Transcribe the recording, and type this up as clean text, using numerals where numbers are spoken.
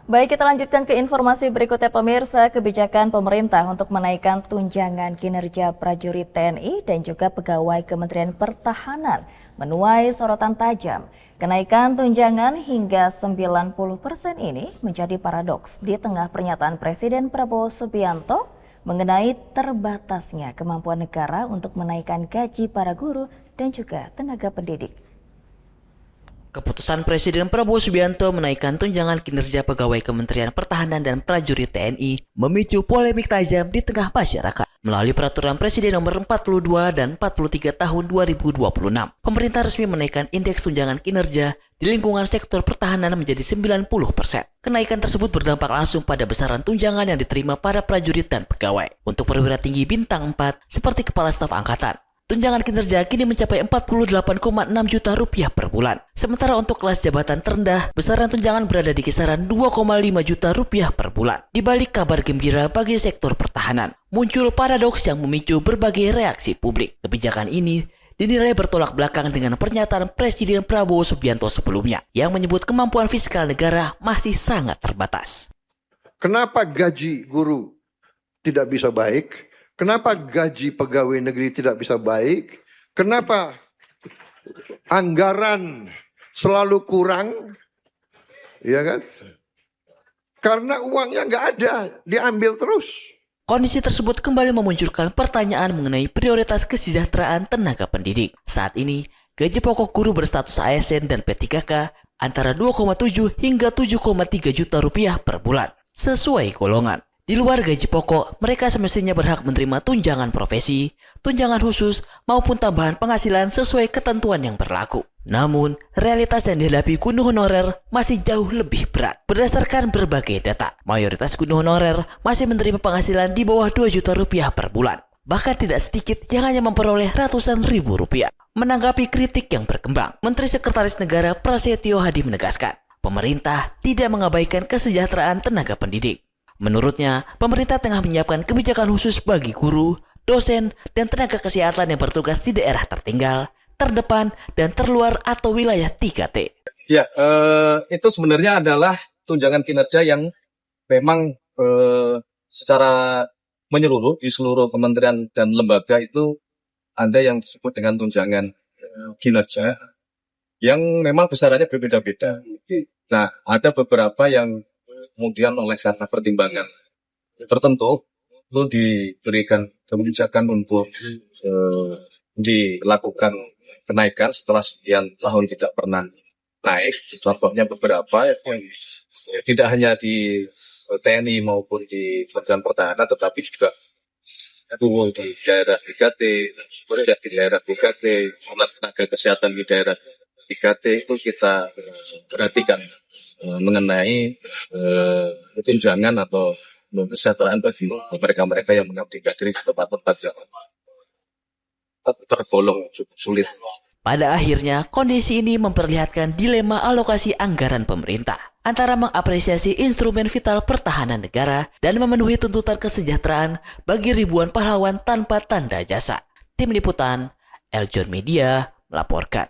Baik, kita lanjutkan ke informasi berikutnya pemirsa. Kebijakan pemerintah untuk menaikkan tunjangan kinerja prajurit TNI dan juga pegawai Kementerian Pertahanan menuai sorotan tajam. Kenaikan tunjangan hingga 90% ini menjadi paradoks di tengah pernyataan Presiden Prabowo Subianto mengenai terbatasnya kemampuan negara untuk menaikkan gaji para guru dan juga tenaga pendidik. Keputusan Presiden Prabowo Subianto menaikkan tunjangan kinerja pegawai Kementerian Pertahanan dan prajurit TNI memicu polemik tajam di tengah masyarakat. Melalui Peraturan Presiden Nomor 42 dan 43 Tahun 2026, pemerintah resmi menaikkan indeks tunjangan kinerja di lingkungan sektor pertahanan menjadi 90%. Kenaikan tersebut berdampak langsung pada besaran tunjangan yang diterima para prajurit dan pegawai. Untuk perwira tinggi bintang 4 seperti Kepala Staf Angkatan, tunjangan kinerja kini mencapai Rp48,6 juta per bulan. Sementara untuk kelas jabatan terendah, besaran tunjangan berada di kisaran Rp2,5 juta per bulan. Di balik kabar gembira bagi sektor pertahanan, muncul paradoks yang memicu berbagai reaksi publik. Kebijakan ini dinilai bertolak belakang dengan pernyataan Presiden Prabowo Subianto sebelumnya yang menyebut kemampuan fiskal negara masih sangat terbatas. Kenapa gaji guru tidak bisa baik? Kenapa gaji pegawai negeri tidak bisa baik? Kenapa anggaran selalu kurang? Ya kan? Karena uangnya nggak ada, diambil terus. Kondisi tersebut kembali memunculkan pertanyaan mengenai prioritas kesejahteraan tenaga pendidik. Saat ini, gaji pokok guru berstatus ASN dan P3K antara 2,7 hingga 7,3 juta rupiah per bulan, sesuai golongan. Di luar gaji pokok, mereka semestinya berhak menerima tunjangan profesi, tunjangan khusus, maupun tambahan penghasilan sesuai ketentuan yang berlaku. Namun, realitas yang dihadapi guru honorer masih jauh lebih berat. Berdasarkan berbagai data, mayoritas guru honorer masih menerima penghasilan di bawah 2 juta rupiah per bulan. Bahkan tidak sedikit yang hanya memperoleh ratusan ribu rupiah. Menanggapi kritik yang berkembang, Menteri Sekretaris Negara Prasetyo Hadi menegaskan, pemerintah tidak mengabaikan kesejahteraan tenaga pendidik. Menurutnya, pemerintah tengah menyiapkan kebijakan khusus bagi guru, dosen, dan tenaga kesehatan yang bertugas di daerah tertinggal, terdepan, dan terluar atau wilayah 3T. Ya, itu sebenarnya adalah tunjangan kinerja yang memang secara menyeluruh di seluruh kementerian dan lembaga itu ada yang disebut dengan tunjangan kinerja yang memang besarannya berbeda-beda. Nah, ada beberapa yang kemudian oleh karena pertimbangan tertentu itu diberikan kebijakan untuk dilakukan kenaikan setelah sekian tahun tidak pernah naik. Contohnya beberapa yang tidak hanya di TNI maupun di Kementerian Pertahanan, tetapi juga guru di daerah 3T, di daerah 3T, tenaga kesehatan di daerah 3T itu kita perhatikan mengenai tunjangan atau kesejahteraan bagi mereka-mereka yang mengabdi kader di tempat-tempat yang tergolong cukup sulit. Pada akhirnya, kondisi ini memperlihatkan dilema alokasi anggaran pemerintah antara mengapresiasi instrumen vital pertahanan negara dan memenuhi tuntutan kesejahteraan bagi ribuan pahlawan tanpa tanda jasa. Tim Liputan, Eljon Media melaporkan.